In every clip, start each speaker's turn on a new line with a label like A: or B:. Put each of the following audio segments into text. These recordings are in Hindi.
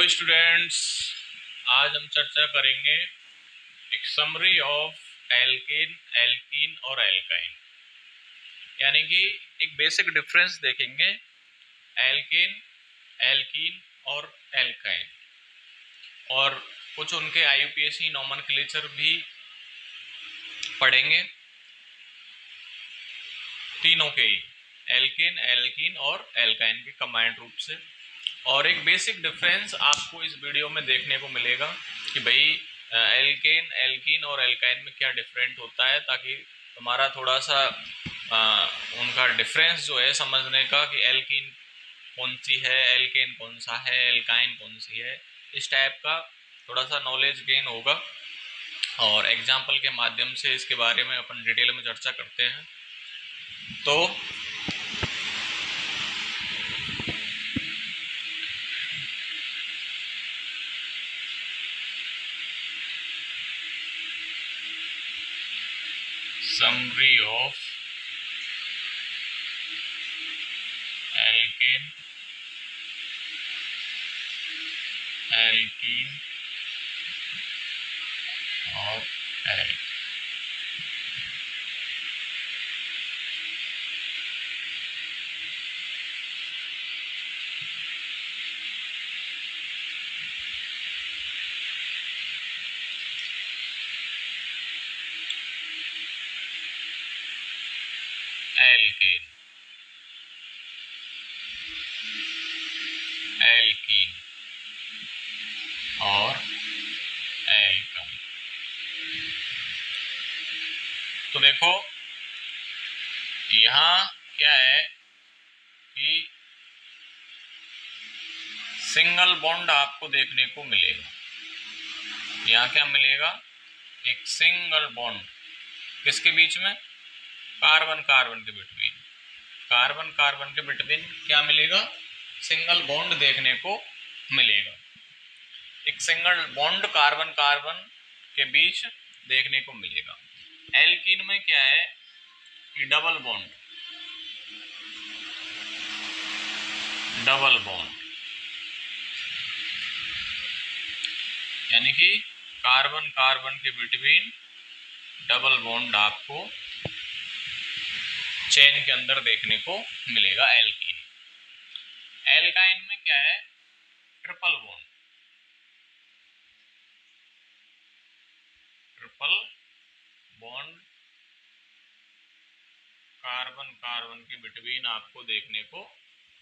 A: हेलो स्टूडेंट्स, आज हम चर्चा करेंगे एक समरी ऑफ एल्केन, एल्कीन और एल्काइन। यानी कि एक बेसिक डिफरेंस देखेंगे एल्केन, एल्कीन और एल्काइन, और कुछ उनके आईयूपीएसी नोमेनक्लेचर भी पढ़ेंगे, तीनों के ही, एल्केन, एल्कीन और एल्काइन के कंबाइंड रूप से। और एक बेसिक डिफरेंस आपको इस वीडियो में देखने को मिलेगा कि भाई एल्केन, एल्कीन और एल्काइन में क्या डिफरेंट होता है, ताकि तुम्हारा थोड़ा सा उनका डिफरेंस जो है समझने का कि एल्कीन कौन सी है, एल्केन कौन सा है, एल्काइन कौन सी है, इस टाइप का थोड़ा सा नॉलेज गेन होगा। और एग्जाम्पल के माध्यम से इसके बारे में अपन डिटेल में चर्चा करते हैं। तो summary of alkane, alkene और एल्केन, एल्कीन और एल्काइन। तो देखो यहाँ क्या है कि सिंगल बॉन्ड आपको देखने को मिलेगा। यहाँ क्या मिलेगा? एक सिंगल बॉन्ड किसके बीच में? कार्बन कार्बन के बिटवीन। कार्बन कार्बन के बिटवीन क्या मिलेगा? सिंगल बॉन्ड देखने को मिलेगा। एक सिंगल बॉन्ड कार्बन कार्बन के बीच देखने को मिलेगा। एल्कीन में क्या है कि डबल बॉन्ड, डबल बॉन्ड यानी कि कार्बन कार्बन के बिटवीन डबल बॉन्ड आपको चेन के अंदर देखने को मिलेगा एल्कीन। एल्काइन में क्या है? Triple bond, triple bond carbon carbon के बिटवीन आपको देखने को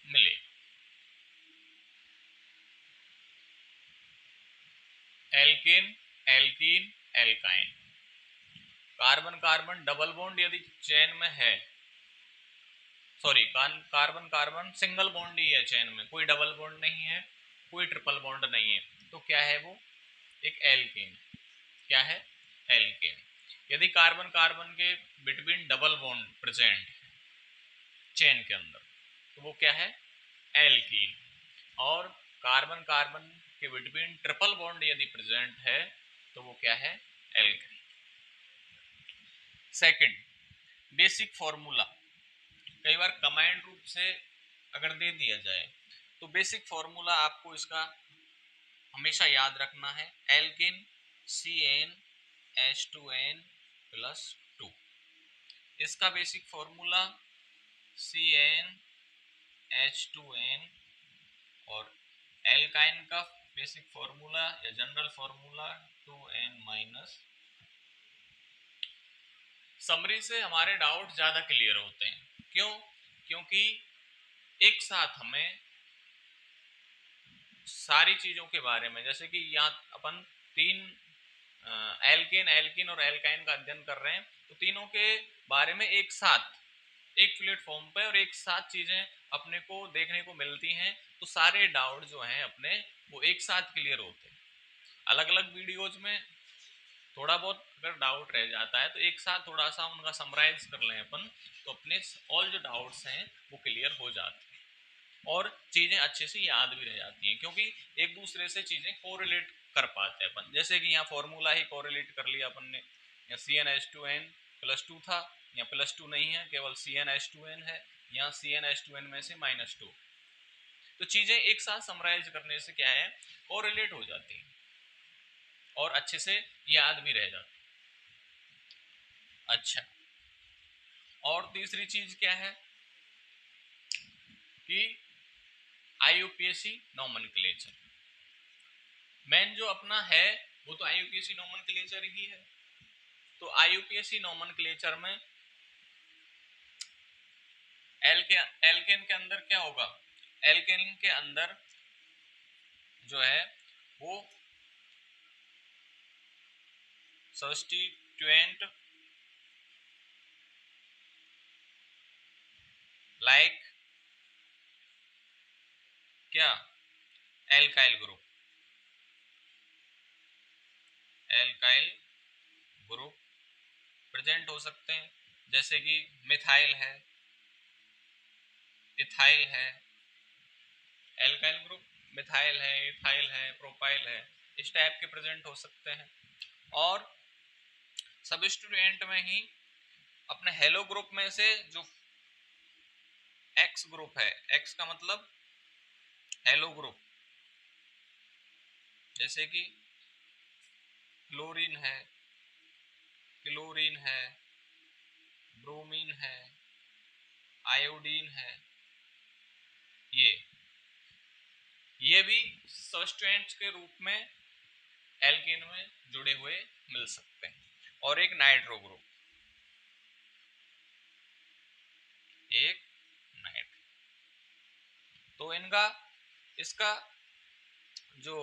A: मिलेगा। Alkane, alkene, alkyne. Carbon carbon double bond यदि चेन में है, sorry, carbon carbon single bond ही है चेन में, कोई डबल बॉन्ड नहीं है, कोई ट्रिपल बॉन्ड नहीं है, तो क्या है वो? एक एल्केन। क्या है? एल्केन। यदि कार्बन कार्बन के बिटवीन डबल बॉन्ड प्रेजेंट है चेन के अंदर, तो वो क्या है? एल्कीन। और कार्बन कार्बन के बिटवीन ट्रिपल बॉन्ड यदि प्रेजेंट है तो वो क्या है? एल्केन। सेकंड, बेसिक फॉर्मूला कई बार कंबाइंड रूप से अगर दे दिया जाए तो बेसिक फॉर्मूला आपको इसका हमेशा याद रखना है। Alkene CnH2n + 2। इसका बेसिक फॉर्मूला CnH2n, और एल्काइन का बेसिक फॉर्मूला या जनरल फॉर्मूला 2n-। समरी से हमारे डाउट ज़्यादा क्लियर होते हैं। क्यों? क्योंकि एक साथ हमें सारी चीज़ों के बारे में, जैसे कि यहाँ अपन तीन एल्केन, एल्कीन और एल्काइन का अध्ययन कर रहे हैं, तो तीनों के बारे में एक साथ एक प्लेटफॉर्म पे और एक साथ चीज़ें अपने को देखने को मिलती हैं, तो सारे डाउट जो हैं अपने वो एक साथ क्लियर होते हैं। अलग अलग वीडियोज में थोड़ा बहुत अगर डाउट रह जाता है तो एक साथ थोड़ा सा उनका समराइज कर लें अपन, तो अपने ऑल जो डाउट्स हैं वो क्लियर हो जाते हैं और चीज़ें अच्छे से याद भी रह जाती हैं, क्योंकि एक दूसरे से चीज़ें कोरिलेट कर पाते हैं अपन। जैसे कि यहाँ फॉर्मूला ही कोरिलेट कर लिया अपन ने, यहाँ CnH2n + 2 था, यहाँ +2 नहीं है, केवल CnH2n है, यहाँ CnH2n में से -2, तो चीजें एक साथ समराइज करने से क्या है, कोरिलेट हो जाती है और अच्छे से याद भी रह जाती है। अच्छा, और तीसरी चीज क्या है कि आईयूपीएसी नोमेनक्लेचर। मेन जो अपना है वो तो आईयूपीएसी नोमेनक्लेचर ही है। तो आईयूपीएसी नोमेनक्लेचर में एल्केन के अंदर क्या होगा, एल्केन के अंदर जो है वो सब्स्टिट्यूएंट लाइक क्या, alkyl group, alkyl group present हो सकते हैं, जैसे कि मिथाइल है, इथाइल है, एल्काइल ग्रुप मिथाइल है, इथाइल है, प्रोपाइल है, इस टाइप के प्रेजेंट हो सकते हैं। और सबस्टिट्यूएंट में ही अपने हेलो ग्रुप में से जो एक्स ग्रुप है, एक्स का मतलब हेलो ग्रुप, जैसे कि क्लोरीन है, क्लोरीन है, ब्रोमीन है, आयोडीन है, ये भी सबस्टिट्यूएंट्स के रूप में एल्केन में जुड़े हुए मिल सकते हैं। और एक नाइट्रो ग्रुप, एक नाइट्रो, तो इनका इसका जो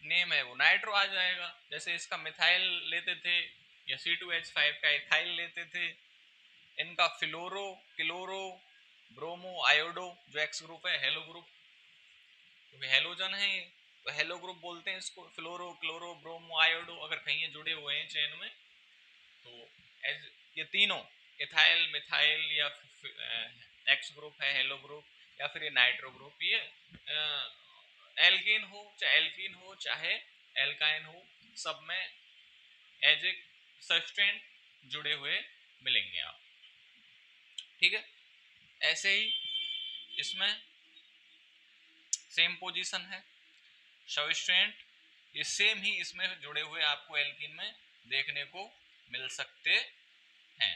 A: नेम है वो नाइट्रो आ जाएगा। जैसे इसका मिथाइल लेते थे या C2H5 का इथाइल लेते थे, इनका फ्लोरो, क्लोरो, ब्रोमो, आयोडो जो एक्स ग्रुप है, हेलो ग्रुप, क्योंकि हेलोजन है तो हेलो ग्रुप बोलते हैं इसको। फ्लोरो, क्लोरो, ब्रोमो, आयोडो अगर कहीं ये जुड़े हुए हैं चेन में तो ये तीनों इथाइल, मिथाइल या एक्स ग्रुप है, हेलो ग्रुप या फिर ये नाइट्रो ग्रुप, ये एल्कीन हो चाहे एल्कीन हो चाहे एल्काइन हो, सब में एज ए सब्सटेंट जुड़े हुए मिलेंगे आप। ठीक है, ऐसे ही इसमें सेम पोजीशन है, सब्सटेंट ये सेम ही इसमें जुड़े हुए आपको एल्कीन में देखने को मिल सकते हैं।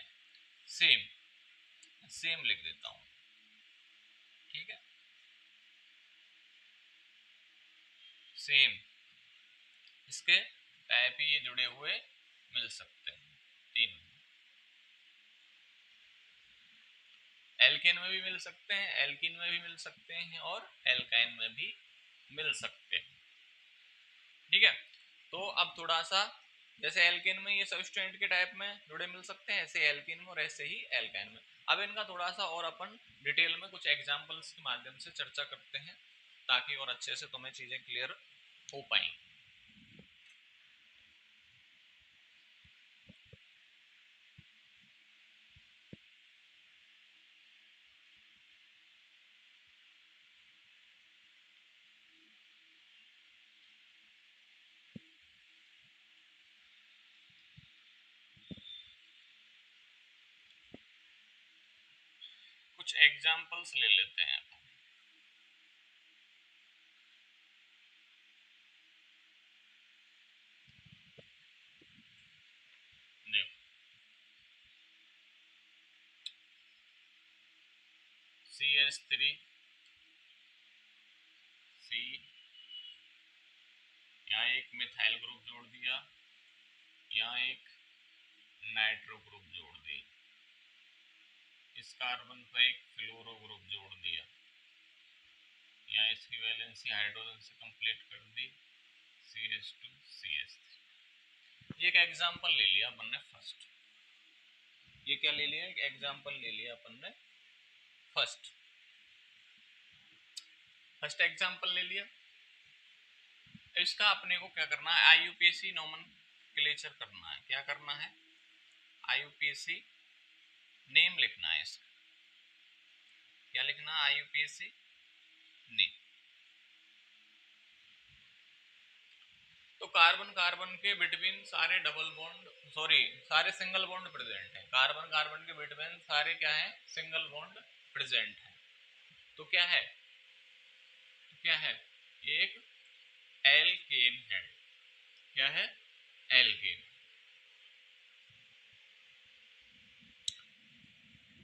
A: सेम, सेम लिख देता हूं, ठीक है, सेम इसके टाइप ही ये जुड़े हुए मिल सकते हैं। तीन एल्केन में भी मिल सकते हैं, एल्कीन में भी मिल सकते हैं और एल्काइन में भी मिल सकते हैं। ठीक है, तो अब थोड़ा सा जैसे एल्केन में ये सब्सटेंट के टाइप में जुड़े मिल सकते हैं, ऐसे एल्कीन में और ऐसे ही एल्काइन में। अब इनका थोड़ा सा और अपन डिटेल में कुछ एग्जांपल्स के माध्यम से चर्चा करते हैं ताकि और अच्छे से तुम्हें चीजें क्लियर हो पाएं। कुछ एग्जांपल्स ले लेते हैं। CH3 C, यहाँ एक मिथाइल ग्रुप जोड़ दिया, यहाँ एक नाइट्रो ग्रुप जोड़ दी, इस कार्बन पर एक फ्लोरो ग्रुप जोड़ दिया, यहाँ इसकी वैलेंसी हाइड्रोजन से कंप्लीट कर दी, CH2 CH3। ये एक एग्जांपल ले लिया अपन ने फर्स्ट, ये क्या ले लिया, एक एग्जांपल ले लिया अपन ने फर्स्ट, फर्स्ट एग्जांपल ले लिया। इसका अपने को क्या करना है, आईयूपीएसी नोमेनक्लेचर करना है। क्या करना है, आईयूपीएसी नेम लिखना है इसका। क्या लिखना है, आईयूपीएसी नेम। तो कार्बन कार्बन के बिटवीन सारे डबल बॉन्ड, सॉरी सारे सिंगल बॉन्ड प्रेजेंट है। कार्बन कार्बन के बिटवीन सारे क्या है, सिंगल बॉन्ड प्रेजेंट है। तो क्या है, क्या है, एक एल्केन है। क्या है, एल्केन।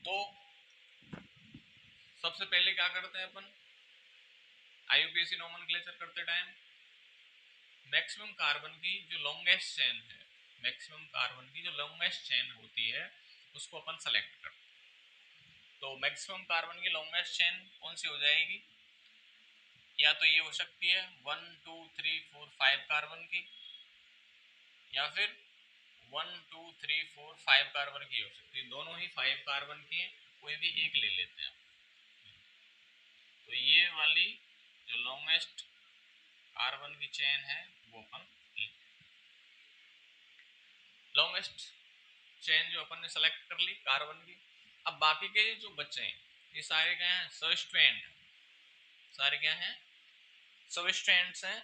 A: तो सबसे पहले क्या करते हैं अपन आईयूपीएसी नोमेनक्लेचर करते टाइम, मैक्सिमम कार्बन की जो लॉन्गेस्ट चेन है, मैक्सिमम कार्बन की जो लॉन्गेस्ट चेन होती है उसको अपन सेलेक्ट करते हैं। तो मैक्सिमम कार्बन की लॉन्गेस्ट चेन कौन सी हो जाएगी, या तो ये हो सकती है 1 2 3 4 5 कार्बन की, या फिर 1 2 3 4 5 कार्बन की हो सकती है। दोनों ही 5 कार्बन की है, कोई भी एक ले लेते हैं। तो ये वाली जो लॉन्गेस्ट कार्बन की चेन है वो अपन लॉन्गेस्ट चेन जो अपन ने सेलेक्ट कर ली कार्बन की। अब बाकी के जो बच्चे हैं ये सारे क्या हैं, सबस्ट्रेंट, सारे क्या हैं, सबस्ट्रेंट्स हैं,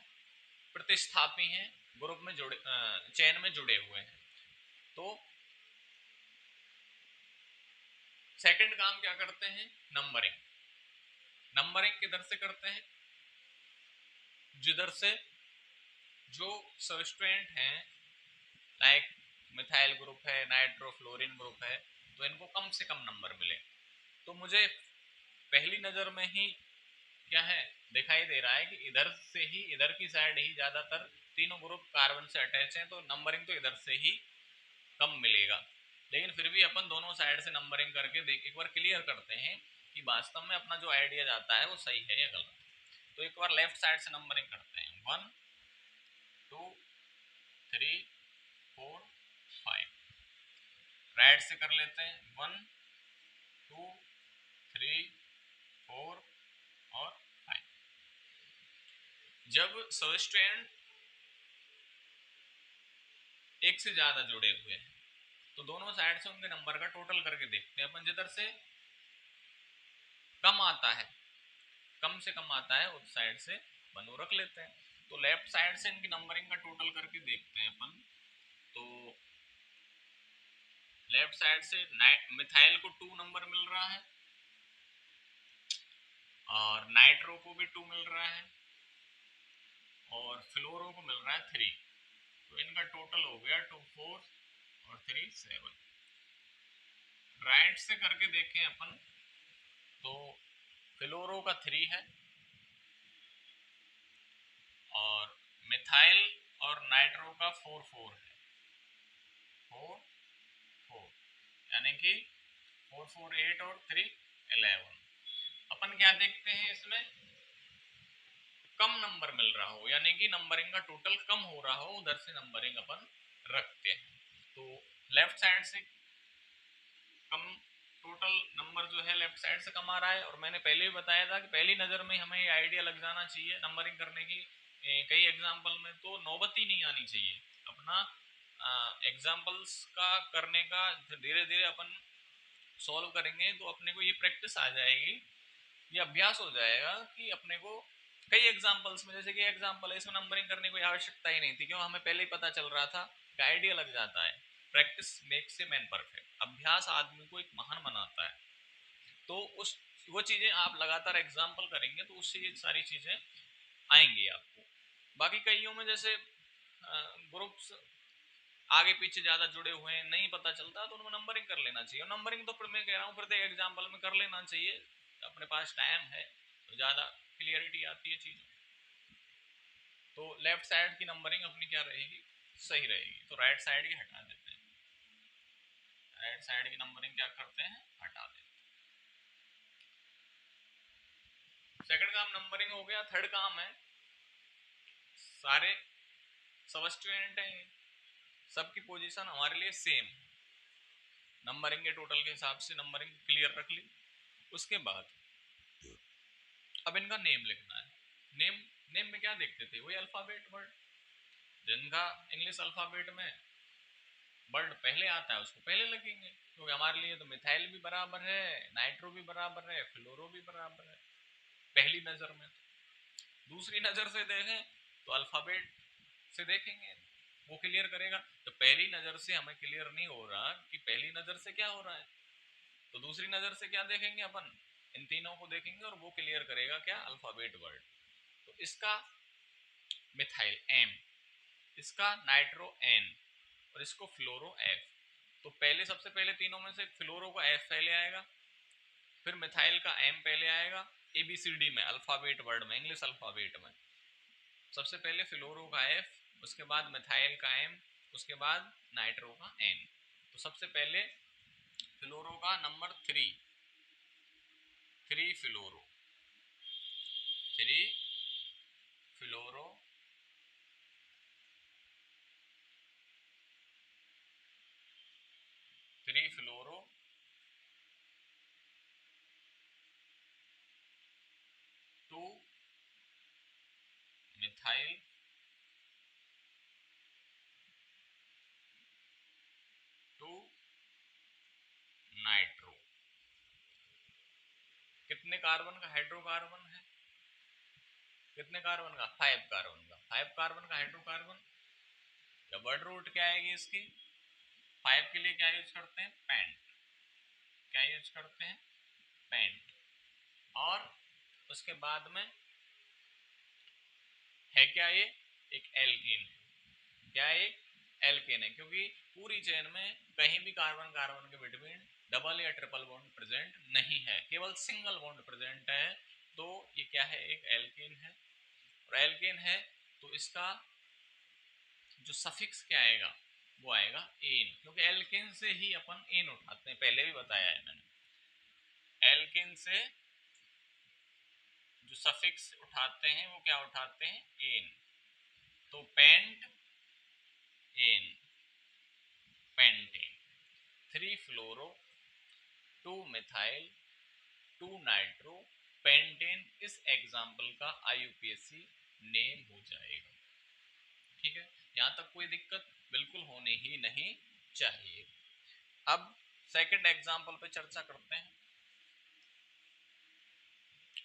A: प्रतिस्थापी हैं, ग्रुप में जुड़े, चेन में जुड़े हुए हैं। तो सेकंड काम क्या करते हैं, नंबरिंग। नंबरिंग किधर से करते हैं, जिधर से जो सबस्ट्रेंट हैं लाइक मिथाइल ग्रुप है, नाइट्रोफ्लोरीन ग्रुप है, तो इनको कम से कम नंबर मिले। तो मुझे पहली नजर में ही क्या है, दिखाई दे रहा है कि इधर से ही, इधर की साइड ही ज्यादातर तीनों ग्रुप कार्बन से अटैच हैं, तो नंबरिंग तो इधर से ही कम मिलेगा। लेकिन फिर भी अपन दोनों साइड से नंबरिंग करके देख, एक बार क्लियर करते हैं कि वास्तव में अपना जो आइडिया जाता है वो सही है या गलत। तो एक बार लेफ्ट साइड से नंबरिंग करते हैं, 1 2 3 4 5। राइट से कर लेते हैं 1 2 3 4 और 5। जब सबस्ट्रेंट एक से ज्यादा जुड़े हुए हैं तो दोनों साइड से उनके नंबर का टोटल करके देखते हैं अपन, जिधर से कम आता है, कम से कम आता है उस साइड से बनो रख लेते हैं। तो लेफ्ट साइड से इनकी नंबरिंग का टोटल करके देखते हैं अपन। तो लेफ्ट साइड से मिथाइल को 2 नंबर मिल रहा है और नाइट्रो को भी 2 मिल रहा है और फ्लोरो को मिल रहा है 3। तो इनका टोटल हो गया 2 4 और 3 7। राइट से करके देखें अपन तो फ्लोरो का 3 है और मिथाइल और नाइट्रो का 4 4 है, 4 4, यानी कि 4 4 8 और 3 11। अपन क्या देखते हैं इसमें, कम नंबर मिल रहा हो, यानी कि नंबरिंग का टोटल कम हो रहा हो, उधर से नंबरिंग अपन रखते हैं। तो लेफ्ट साइड से कम, टोटल नंबर जो है लेफ्ट साइड से कम आ रहा है। और मैंने पहले भी बताया था कि पहली नज़र में हमें ये आइडिया लग जाना चाहिए नंबरिंग करने की। कई एग्जाम्पल में तो नौबत ही नहीं आनी चाहिए अपना एग्जाम्पल्स का करने का। धीरे धीरे अपन सॉल्व करेंगे तो अपने को ये प्रैक्टिस आ जाएगी, ये अभ्यास हो जाएगा कि अपने को कई एग्जाम्पल्स में, जैसे कि एग्जाम्पल है इसमें नंबरिंग करने की कोई आवश्यकता ही नहीं थी, क्यों, हमें पहले ही पता चल रहा था कि आइडिया लग जाता है। Practice makes a man perfect, अभ्यास आदमी को एक महान बनाता है। तो उस वो चीजें आप लगातार एग्जाम्पल करेंगे तो उससे ये सारी चीजें आएंगी आपको। बाकी कईयों में जैसे ग्रुप्स आगे पीछे ज्यादा जुड़े हुए हैं, नहीं पता चलता, तो उनको नंबरिंग कर लेना चाहिए। और नंबरिंग तो मैं कह रहा हूँ प्रत्येक एग्जाम्पल में कर लेना चाहिए, अपने पास टाइम है तो ज्यादा क्लियरिटी आती है चीजों। तो लेफ्ट साइड की नंबरिंग अपनी क्या रहेगी, सही रहेगी। तो राइट साइड की हटा देते हैं, राइट साइड की नंबरिंग क्या करते हैं, हटा देते हैं। सेकंड काम नंबरिंग हो गया। थर्ड काम है, सारे सबस्टिट्यूएंट हैं, सबकी पोजीशन हमारे लिए सेम, नंबरिंग के टोटल के हिसाब से नंबरिंग क्लियर रख ली। उसके बाद अब इनका नेम लिखना है। नेम, नेम में क्या देखते थे, वही अल्फाबेट वर्ड, जिनका इंग्लिश अल्फाबेट में वर्ड पहले आता है उसको पहले लगेंगे, क्योंकि हमारे लिए तो मिथाइल भी बराबर है, नाइट्रो भी बराबर है, फ्लोरो भी बराबर है पहली नजर में। दूसरी नजर से देखें तो अल्फाबेट से देखेंगे, वो क्लियर करेगा। तो पहली नजर से हमें क्लियर नहीं हो रहा कि पहली नजर से क्या हो रहा है, तो दूसरी नजर से क्या देखेंगे अपन, इन तीनों को देखेंगे और वो क्लियर करेगा क्या, अल्फाबेट वर्ड। तो इसका मिथाइल M, इसका नाइट्रो N और इसको फ्लोरो F। तो पहले सबसे पहले तीनों में से फ्लोरो का F पहले आएगा, फिर मिथाइल का M पहले आएगा, ABCD में, अल्फाबेट वर्ड में, इंग्लिश अल्फाबेट में। सबसे पहले फ्लोरो का F, उसके बाद मिथाइल का M, उसके बाद नाइट्रो का N। तो सबसे पहले फ्लोरो का नंबर 3 फ्लोरो, 3 फ्लोरो, 3 फ्लोरो 2 मिथाइल 2 नाइट्रो। कितने कार्बन का हाइड्रोकार्बन है? कितने कार्बन का? 5 कार्बन का। 5 कार्बन का हाइड्रोकार्बन। या वर्ड रूट क्या आएगी इसकी? 5 के लिए क्या यूज करते हैं? पेंट। क्या यूज करते हैं? पेंट। और उसके बाद में है क्या? ये एक एल्कीन है। क्या? एक एल्केन है, क्योंकि पूरी चेन में कहीं भी कार्बन कार्बन के बिटवीन डबल या ट्रिपल बॉन्ड प्रेजेंट नहीं है, केवल सिंगल बॉन्ड प्रेजेंट है। तो ये क्या है? एक एल्केन है। और एल्केन है तो इसका जो सफिक्स क्या आएगा? वो आएगा एन, क्योंकि एल्केन से ही अपन एन उठाते हैं, पहले भी बताया है मैंने। एल्केन से जो सफिक्स उठाते हैं वो क्या उठाते हैं? एन। तो पेंट एन, पेंटेन। 3 फ्लोरो 2 मिथाइल 2 नाइट्रो पेंटेन इस एग्जाम्पल का IUPAC नेम हो जाएगा। ठीक है, यहां तक कोई दिक्कत बिल्कुल होनी ही नहीं चाहिए। अब सेकंड एग्जाम्पल पे चर्चा करते हैं।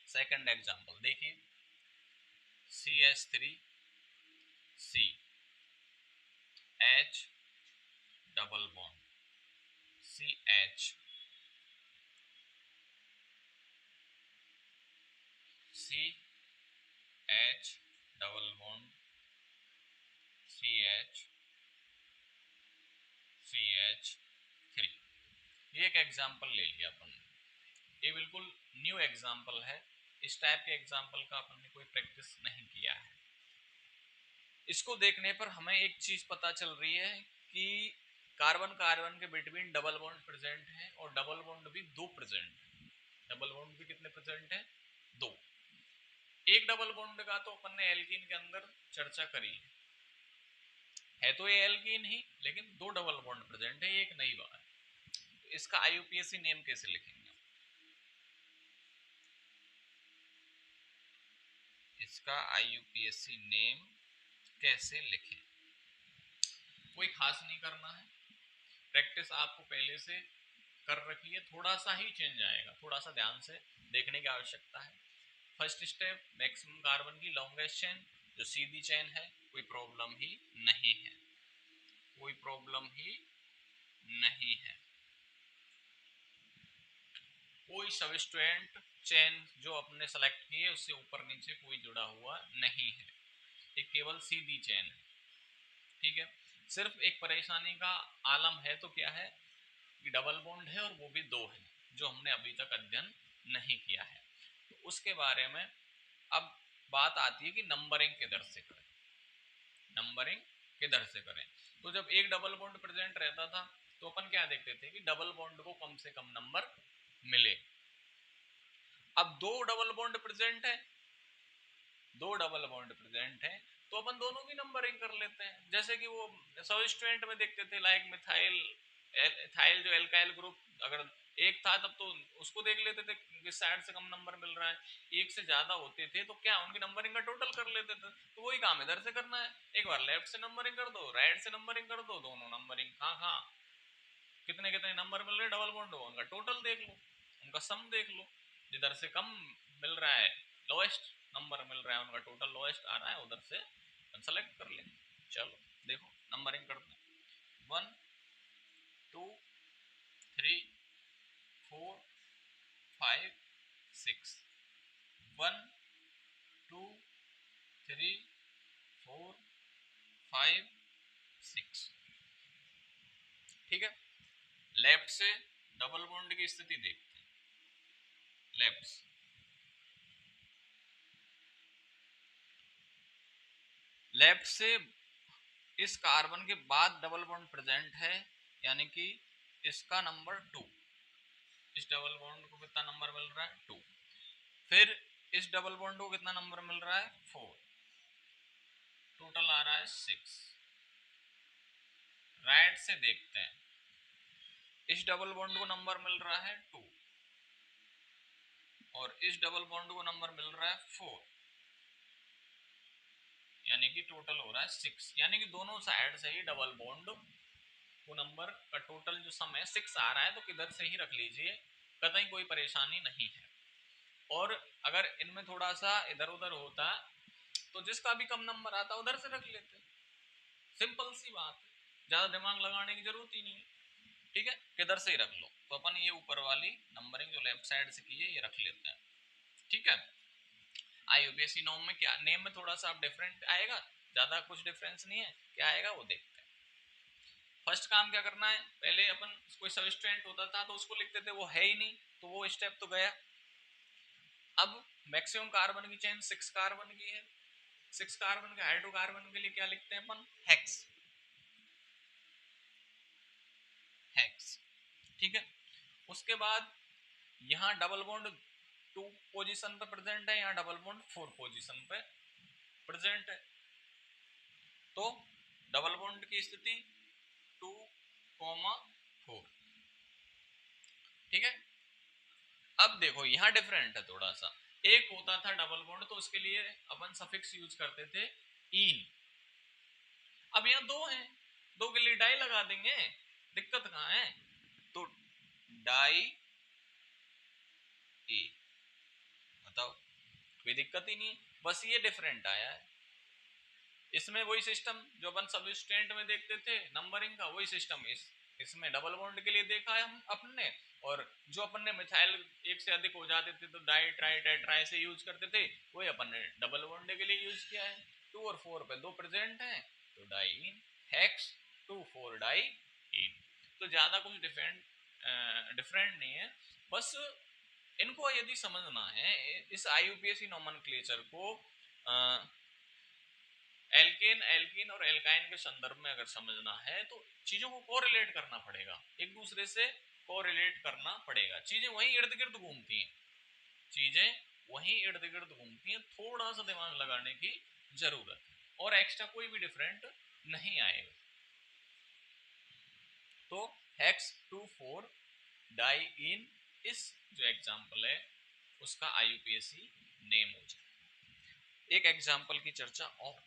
A: सेकंड एग्जाम्पल देखिए, CH3 C H double bond CH CH double bond CH3। ये एक एग्जाम्पल ले लिया अपन ने, ये बिल्कुल न्यू एग्जाम्पल है। इस टाइप के एग्जाम्पल का अपन ने कोई प्रैक्टिस नहीं किया है। इसको देखने पर हमें एक चीज पता चल रही है कि कार्बन कार्बन के बिटवीन डबल बॉन्ड प्रेजेंट है, और डबल बॉन्ड भी 2 प्रेजेंट है। डबल बॉन्ड भी कितने प्रेजेंट है? 2। एक डबल बॉन्ड का तो अपन ने एल्कीन के अंदर चर्चा करी है तो ये एल्कीन ही, लेकिन 2 डबल बॉन्ड प्रेजेंट है, एक नई बात है। तो इसका IUPAC नेम कैसे लिखेंगे? इसका IUPAC नेम कैसे लिखें? कोई खास नहीं करना है, प्रैक्टिस आपको पहले से कर रखी है, थोड़ा सा ही चेंज आएगा, थोड़ा सा ध्यान से देखने की आवश्यकता है। फर्स्ट स्टेप, मैक्सिमम कार्बन की लॉन्गेस्ट चेन, जो सीधी चेन है, कोई प्रॉब्लम ही नहीं है, कोई प्रॉब्लम ही नहीं है। कोई सबस्टेंट चेन जो अपने सेलेक्ट की है उससे ऊपर नीचे कोई जुड़ा हुआ नहीं है, एक केवल सीधी चेन है। ठीक है, सिर्फ एक परेशानी का आलम है, तो क्या है कि डबल बॉन्ड है और वो भी 2 है, जो हमने अभी तक अध्ययन नहीं किया है। तो उसके बारे में अब बात आती है कि नंबरिंग किधर से करें, नंबरिंग किधर से करें। तो जब एक डबल बॉन्ड प्रेजेंट रहता था तो अपन क्या देखते थे कि डबल बॉन्ड को कम से कम नंबर मिले। अब 2 डबल बॉन्ड प्रेजेंट है, 2 डबल बॉन्ड प्रेजेंट है, तो अपन दोनों की नंबरिंग कर लेते हैं। जैसे कि वो सबस्टेंट में देखते थे, लाइक मिथाइल एथाइल जो एल्काइल ग्रुप अगर एक था तब तो उसको देख लेते थे किस साइड से कम नंबर मिल रहा है। एक से ज्यादा होते थे तो क्या उनकी नंबरिंग का टोटल कर लेते थे। तो वही काम इधर से करना है, एक बार लेफ्ट से नंबरिंग कर दो, राइट से नंबरिंग कर दो, दोनों नंबरिंग कहाँ कहाँ कितने कितने नंबर मिल रहे हैं डबल बॉन्ड, उनका टोटल देख लो, उनका सम देख लो। जिधर से कम मिल रहा है, लोएस्ट नंबर मिल रहा है, उनका टोटल लोएस्ट आ रहा है, उधर से सेलेक्ट कर लेंगे। चलो देखो नंबरिंग करते हैं। 1 2 3 4 5 6 1 2 5 6। ठीक है, लेफ्ट से डबल बॉन्ड की स्थिति देखते हैं। लेफ्ट से इस कार्बन के बाद डबल बॉन्ड प्रेजेंट है, यानी कि इसका नंबर 2। इस डबल बॉन्ड को कितना नंबर मिल रहा है? 2। फिर इस डबल बॉन्ड को कितना नंबर मिल रहा है? 4। टोटल आ रहा है 6। राइट से देखते हैं, इस डबल बॉन्ड को नंबर मिल रहा है 2 और इस डबल बॉन्ड को नंबर मिल रहा है 4, यानी कि टोटल हो रहा है 6। यानी कि दोनों साइड से ही डबल बॉन्ड को नंबर का टोटल जो सम है 6 आ रहा है, तो किधर से ही रख लीजिए, कतई कोई परेशानी नहीं है। और अगर इनमें थोड़ा सा इधर उधर होता तो जिसका भी कम नंबर आता उधर से रख लेते। सिंपल सी बात है, ज्यादा दिमाग लगाने की जरूरत ही नहीं है। ठीक है, किधर से ही रख लो। तो अपन ये ऊपर वाली नंबरिंग जो लेफ्ट साइड से की है ये रख लेते हैं। ठीक है, आईयूपीएसी नॉर्म में क्या नेम में थोड़ा सा डिफरेंट आएगा, ज्यादा कुछ डिफरेंस नहीं है, क्या आएगा वो देखते हैं। फर्स्ट काम क्या करना है, पहले अपन कोई सबस्टेंट होता था तो उसको लिखते थे, वो है ही नहीं तो वो स्टेप तो गया। अब मैक्सिमम कार्बन की चेन 6 कार्बन की है, 6 कार्बन के हाइड्रोकार्बन के लिए क्या लिखते हैं अपन? हेक्स। ठीक है, उसके बाद यहाँ डबल बॉन्ड 2 पोजीशन पे प्रेजेंट है, यहाँ डबल बॉन्ड 4 पोजीशन पे प्रेजेंट है। तो डबल बॉन्ड की स्थिति 2,4। ठीक है, अब देखो यहाँ डिफरेंट है थोड़ा सा। एक होता था डबल बॉन्ड तो उसके लिए अपन सफिक्स यूज करते थे इन। अब यहाँ दो हैं, दो के लिए डाई लगा देंगे, दिक्कत कहाँ है? तो डाई ए, बताओ, कोई दिक्कत ही नहीं है, बस ये डिफरेंट आया है। इसमें वही सिस्टम जो अपन सबस्टेंट में देखते थे नंबरिंग का, वही सिस्टम इसमें डबल बॉन्ड के लिए देखा है हम अपने। और जो अपन ने मिथाइल एक से अधिक हो जाते थे तो डाई ट्राई टेट्राई से यूज करते थे, वही अपन ने डबल बॉन्ड के लिए यूज किया है। 2 और 4 पे 2 प्रेजेंट है तो डाई इन हेक्स 2,4 डाई इन। तो ज्यादा कुछ डिफरेंट नहीं है, बस इनको यदि समझना है इस आईयूपीएसी नोमेनक्लेचर को एल्केन एल्कीन और एल्काइन के संदर्भ में अगर समझना है तो चीजों को कोरिलेट करना पड़ेगा, एक दूसरे से कोरिलेट करना पड़ेगा। चीजें वहीं इर्द गिर्द घूमती हैं, चीजें वहीं इर्द गिर्द घूमती हैं, थोड़ा सा दिमाग लगाने की जरूरत है और एक्स्ट्रा कोई भी डिफरेंट नहीं आएगा। तो हेक्स 2,4 डाई इन इस जो एग्जाम्पल है उसका आईयूपीएसी नेम हो जाए। एक एग्जाम्पल की चर्चा और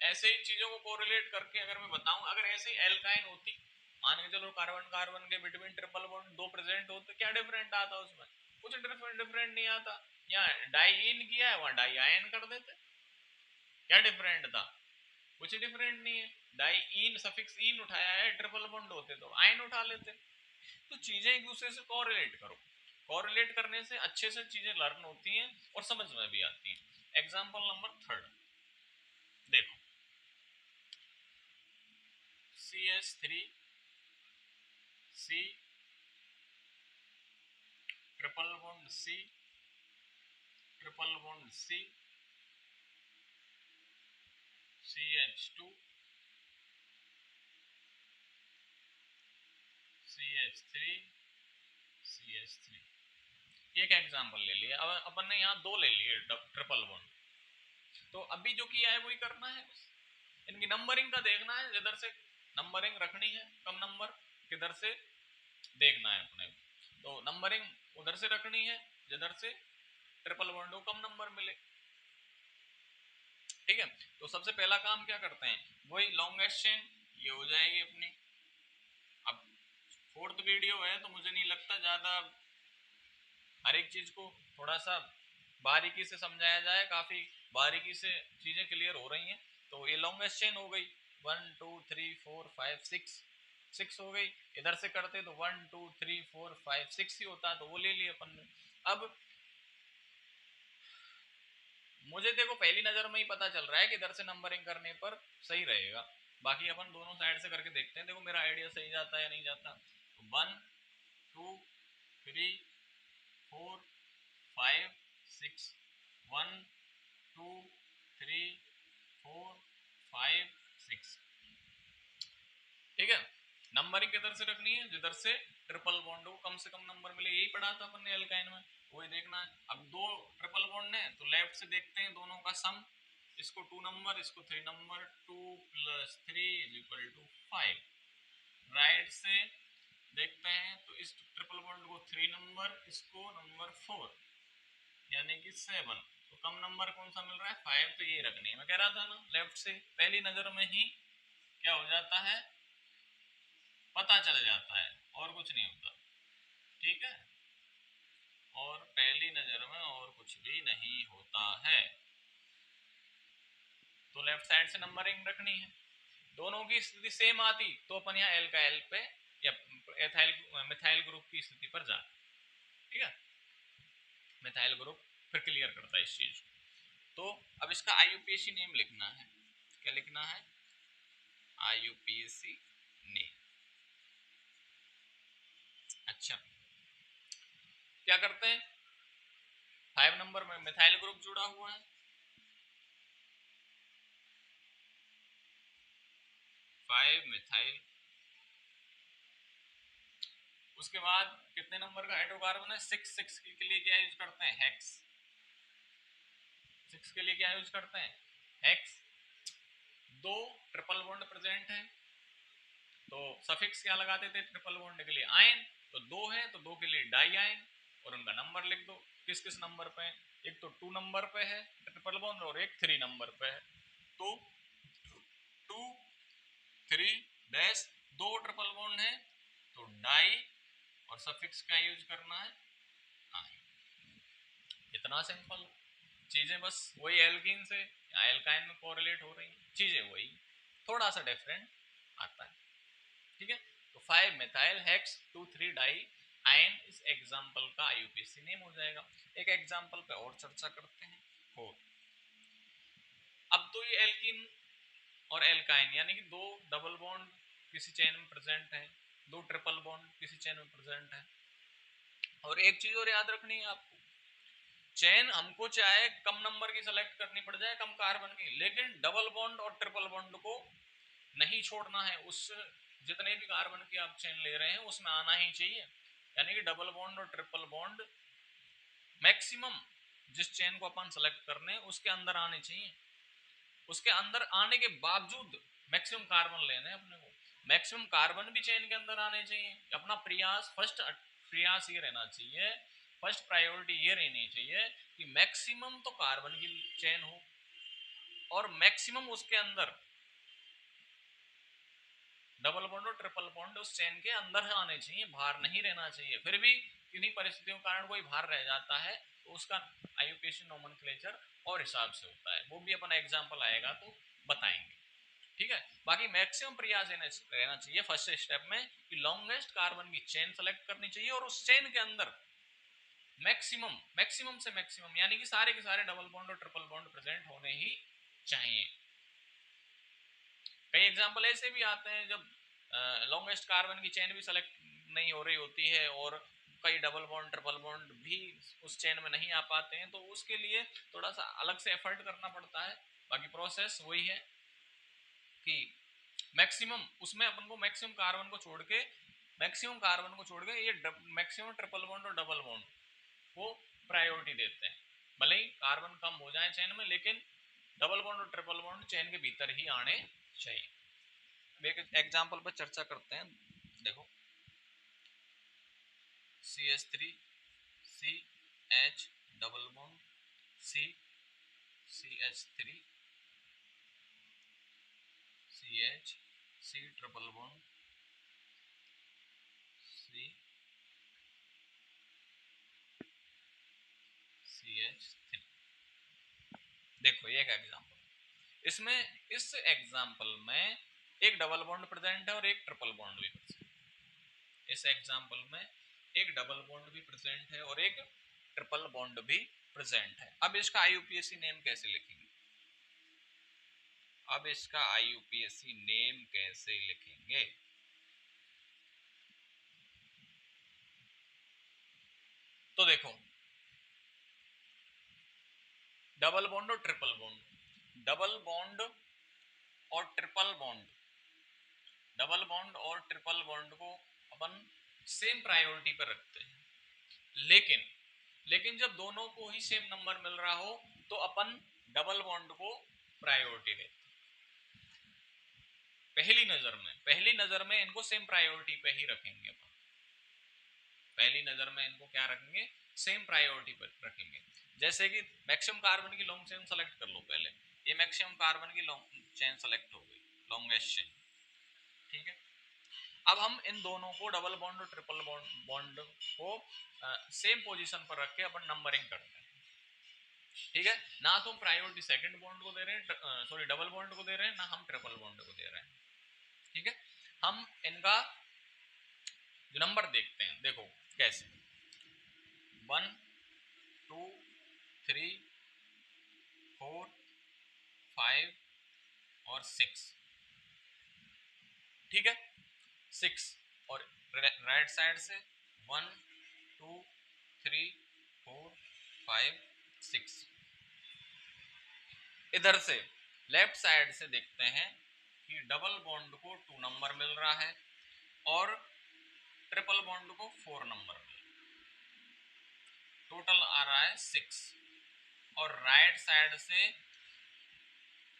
A: ऐसे ही चीजों को कोरिलेट करके अगर मैं बताऊं, अगर ऐसे ही एल्काइन होती, मान के चलो कार्बन कार्बन के बिटवीन ट्रिपल बॉन्ड 2 प्रेजेंट होते, क्या डिफरेंट आता उसमें? कुछ डिफरेंट नहीं आता। यहाँ डाई इन किया है वहां डाई आयन कर देते, क्या डिफरेंट था? कुछ डिफरेंट नहीं है। डाई इन सफिक्स इन उठाया है, ट्रिपल बॉन्ड होते तो आयन उठा लेते। तो चीजें एक दूसरे से कोरिलेट करो, कोरिलेट करने से अच्छे से चीजें लर्न होती हैं और समझ में भी आती हैं। एग्जाम्पल नंबर 3 देखो, CH3 C triple bond C triple bond C CH2 CH3 CH3। एक एग्जांपल ले लिया, अब अपन ने यहाँ दो ले लिए ट्रिपल बॉन्ड, तो अभी जो किया है वही करना है। इनकी नंबरिंग का देखना है, जिधर से नंबरिंग रखनी है कम नंबर, किधर से देखना है अपने को। तो नंबरिंग उधर से रखनी है जिधर से ट्रिपल बॉन्ड को कम नंबर मिले। ठीक है, तो सबसे पहला काम क्या करते हैं, वही लॉन्गेस्ट चेन ये हो जाएगी अपनी। अब 4th वीडियो है तो मुझे नहीं लगता ज्यादा हर एक चीज को थोड़ा सा बारीकी से समझाया जाए, काफी बारीकी से चीजें क्लियर हो रही हैं। तो ये लॉन्गेस्ट चेन हो गई, 1 2 3 4 5 6, 6 हो गई। इधर से करते तो 1 2 3 4 5 6 ही होता, तो वो ले लिए अपन ने। अब मुझे देखो पहली नजर में ही पता चल रहा है कि इधर से नंबरिंग करने पर सही रहेगा, बाकी अपन दोनों साइड से करके देखते हैं। देखो मेरा आइडिया सही जाता है या नहीं जाता। 1 2 3 4 5 6, 1 2 3 4 5 6, ठीक है। नंबरिंग किधर से रखनी है, जिधर से ट्रिपल बॉन्ड हो कम से कम नंबर मिले, यही पढ़ा था अपन ने एल्काइन में, वही देखना है। अब दो ट्रिपल बॉन्ड है तो लेफ्ट से देखते हैं दोनों का सम, इसको 2 नंबर, इसको 3 नंबर, 2 + 3 = 5। राइट से देखते हैं तो इस ट्रिपल बॉन्ड को 3 नंबर, इसको नंबर 4 यानी कि 7। तो कम नंबर कौन सा मिल रहा है, 5, तो ये रखनी है। मैं कह रहा था ना लेफ्ट से पहली नजर में ही क्या हो जाता है, पता चल जाता है, और कुछ नहीं होता, ठीक है। और पहली नजर में और कुछ भी नहीं होता है। तो लेफ्ट साइड से नंबरिंग रखनी है। दोनों की स्थिति सेम आती तो अपन यहाँ एल का एल पे या एथाइल मिथाइल ग्रुप की स्थिति पर जा, ठीक है। मिथाइल ग्रुप फिर क्लियर करता है इस चीज को। तो अब इसका आईयूपीएसी नेम लिखना है। क्या लिखना है, आईयूपीएसी नेम। अच्छा, क्या करते हैं, 5 नंबर में मिथाइल ग्रुप जुड़ा हुआ है, 5 मिथाइल। उसके बाद कितने नंबर का हाइड्रोकार्बन है, 6, 6 के लिए क्या यूज करते हैं, हेक्स। 6 के लिए क्या यूज करते हैं, हेक्स। दो ट्रिपल बॉन्ड प्रेजेंट है तो सफिक्स क्या लगाते थे ट्रिपल बॉन्ड के लिए, आयन। तो दो है तो दो के लिए डाई आयन, और उनका नंबर लिख दो किस किस नंबर पे। एक तो 2 नंबर पे है ट्रिपल बॉन्ड और एक 3 नंबर पे है। तो 2 3 डैश, दो ट्रिपल बॉन्ड है तो डाई और सफिक्स का यूज करना है आयन। इतना सिंपल, चीजें बस वही एल्कीन से एल्काइन में कोरिलेट हो रही, चीजें वही, थोड़ा सा डिफरेंट आता है, ठीक है। तो 5 मिथाइल हेक्स 2 3 डाई आयन इस एग्जांपल का आईयूपीएसी नेम हो जाएगा। एक एग्जांपल पे और चर्चा करते हैं। हो, अब तो ये एल्कीन और एल्काइन यानी कि दो डबल बॉन्ड किसी चेन में प्रेजेंट है, दो ट्रिपल बॉन्ड किसी चेन में प्रेजेंट है। और एक चीज और याद रखनी है आपको, चेन हमको चाहे कम नंबर की सेलेक्ट करनी पड़ जाए, कम कार्बन की, लेकिन डबल बॉन्ड और ट्रिपल बॉन्ड को नहीं छोड़ना है। उस जितने भी कार्बन की आप चेन ले रहे हैं उसमें आना ही चाहिए, यानी कि डबल बॉन्ड और ट्रिपल बॉन्ड मैक्सिमम जिस चेन को अपन सेलेक्ट कर रहे हैं उसके अंदर आने चाहिए। उसके अंदर आने के बावजूद मैक्सिमम कार्बन लेने हैं अपने को, मैक्सिमम कार्बन भी चेन के अंदर आने चाहिए। अपना प्रयास फर्स्ट प्रयास ये रहना चाहिए, फर्स्ट प्रायोरिटी ये रहनी चाहिए कि मैक्सिमम तो कार्बन की चेन हो और मैक्सिमम उसके अंदर डबल बॉन्ड और ट्रिपल बॉन्ड उस चेन के अंदर आने चाहिए, बाहर नहीं रहना चाहिए। फिर भी किन्हीं परिस्थितियों के कारण कोई बाहर रह जाता है तो उसका आईयूपीएसी नोमेनक्लेचर और हिसाब से होता है, वो भी अपन एग्जांपल आएगा तो बताएंगे, ठीक है। बाकी मैक्सिमम प्रयास रहना चाहिए फर्स्ट स्टेप में कि लॉन्गेस्ट कार्बन की चेन सेलेक्ट करनी चाहिए और उस चेन के अंदर मैक्सिमम मैक्सिमम से मैक्सिमम यानी कि सारे के सारे डबल बॉन्ड और ट्रिपल बॉन्ड प्रेजेंट होने ही चाहिए। कई एग्जांपल ऐसे भी आते हैं जब लॉन्गेस्ट कार्बन की चेन भी सेलेक्ट नहीं हो रही होती है और कई डबल बॉन्ड ट्रिपल बॉन्ड भी उस चेन में नहीं आ पाते हैं, तो उसके लिए थोड़ा सा अलग से एफर्ट करना पड़ता है। बाकी प्रोसेस वही है कि मैक्सिमम उसमें अपन को मैक्सिमम कार्बन को छोड़ के ये मैक्सिमम ट्रिपल बॉन्ड और डबल बॉन्ड को प्रायोरिटी देते हैं। भले ही कार्बन कम हो जाए चेन में लेकिन डबल बॉन्ड और ट्रिपल बॉन्ड चेन के भीतर ही आने चाहिए। एक एग्जांपल पर चर्चा करते हैं। देखो CH3 CH double bond C CH3 CH C triple bond C CH3। देखो ये एक एग्जांपल, इसमें इस एग्जांपल में एक डबल बॉन्ड प्रेजेंट है और एक ट्रिपल बॉन्ड भी प्रेजेंट है। इस एग्जांपल में एक डबल बॉन्ड भी प्रेजेंट है और एक ट्रिपल बॉन्ड भी प्रेजेंट है। अब इसका आईयूपीएसी नेम कैसे लिखेंगे? अब इसका आईयूपीएसी नेम कैसे लिखेंगे? तो देखो, डबल बॉन्ड और ट्रिपल बॉन्ड, डबल बॉन्ड और ट्रिपल बॉन्ड, डबल बॉन्ड और ट्रिपल बॉन्ड को अपन सेम प्रायोरिटी पर रखते हैं, लेकिन लेकिन जब दोनों को ही सेम नंबर मिल रहा हो तो अपन डबल बॉन्ड को प्रायोरिटी देते हैं। पहली नजर में इनको सेम प्रायोरिटी पे ही रखेंगे अपन, पहली नजर में इनको क्या रखेंगे? सेम प्रायोरिटी पर रखेंगे। जैसे कि मैक्सिमम कार्बन की लॉन्ग चेन सेलेक्ट कर लो पहले, ये मैक्सिमम कार्बन की लॉन्ग चेन सेलेक्ट हो गई, लॉन्गेस्ट चेन, ठीक है। अब हम इन दोनों को डबल बॉन्ड और ट्रिपल बॉन्ड को सेम पोजीशन पर रख के अपन नंबरिंग करते हैं, ठीक है। ना तो हम प्रायोरिटी सेकंड बॉन्ड को दे रहे हैं, सॉरी डबल बॉन्ड को दे रहे हैं, ना हम ट्रिपल बॉन्ड को दे रहे हैं, ठीक है। हम इनका जो नंबर देखते हैं, देखो कैसे, 1 2 3 4 5 और 6, ठीक है। 6 और राइट साइड से 1 2 3 4 5 6, इधर से लेफ्ट साइड से देखते हैं कि डबल बॉन्ड को 2 नंबर मिल रहा है और ट्रिपल बॉन्ड को 4 नंबर मिल रहा है, टोटल आ रहा है 6। और राइट साइड से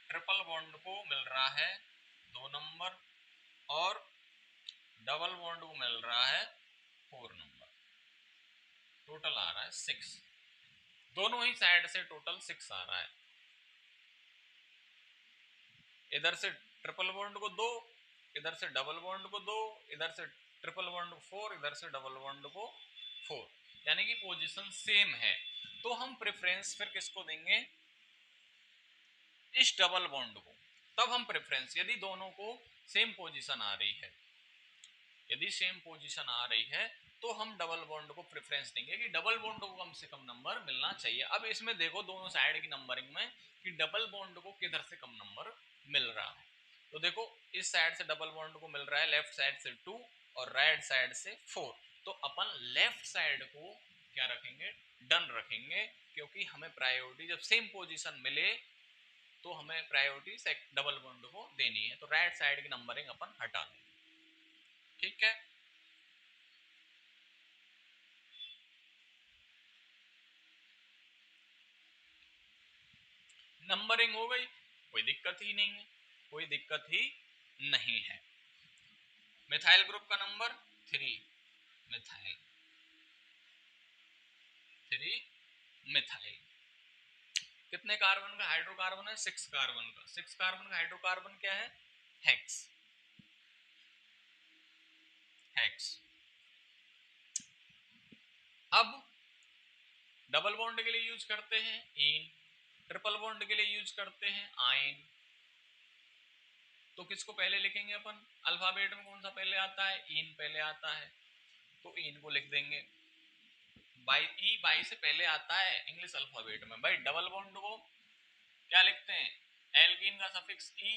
A: ट्रिपल बॉन्ड को मिल रहा है 2 नंबर और डबल बॉन्ड को मिल रहा है 4 नंबर, टोटल आ रहा है 6। दोनों ही साइड से टोटल 6 आ रहा है। इधर से ट्रिपल बॉन्ड को 2, इधर से डबल बॉन्ड को 2, इधर से ट्रिपल बॉन्ड को 4, इधर से डबल बॉन्ड को 4, यानी कि पोजीशन सेम है। तो हम प्रेफरेंस फिर किसको देंगे? इस डबल बॉन्ड को। तब हम प्रेफरेंस, यदि दोनों को सेम पोजीशन आ रही है, यदि सेम पोजीशन आ रही है तो हम डबल बॉन्ड को प्रेफरेंस देंगे कि डबल बॉन्ड को कम से कम नंबर मिलना चाहिए। अब इसमें देखो दोनों साइड की नंबरिंग में कि डबल बॉन्ड को किधर से कम नंबर मिल रहा है। तो देखो इस साइड से डबल बॉन्ड को मिल रहा है लेफ्ट साइड से 2 और राइट साइड से 4, तो अपन लेफ्ट साइड को क्या रखेंगे? डन रखेंगे, क्योंकि हमें प्रायोरिटी जब सेम पोजीशन मिले तो हमें प्रायोरिटी डबल बॉन्ड को देनी है, तो राइट साइड की नंबरिंग अपन हटा देंगे, ठीक है। नंबरिंग हो गई, कोई दिक्कत ही नहीं है, कोई दिक्कत ही नहीं है। मिथाइल ग्रुप का नंबर 3, मिथाइल 3 मिथाइल। कितने कार्बन का हाइड्रोकार्बन है? 6 कार्बन का। 6 कार्बन का हाइड्रोकार्बन क्या है? Hex, hex. अब डबल बॉन्ड के लिए यूज करते हैं इन, ट्रिपल बॉन्ड के लिए यूज करते हैं आइन। तो किसको पहले लिखेंगे अपन? अल्फाबेट में कौन सा पहले आता है? इन पहले आता है, तो इन को लिख देंगे। बाई, ई बाई से पहले आता है इंग्लिश अल्फाबेट में। भाई डबल बॉन्ड को क्या लिखते हैं? एल्कीन का सफिक्स ई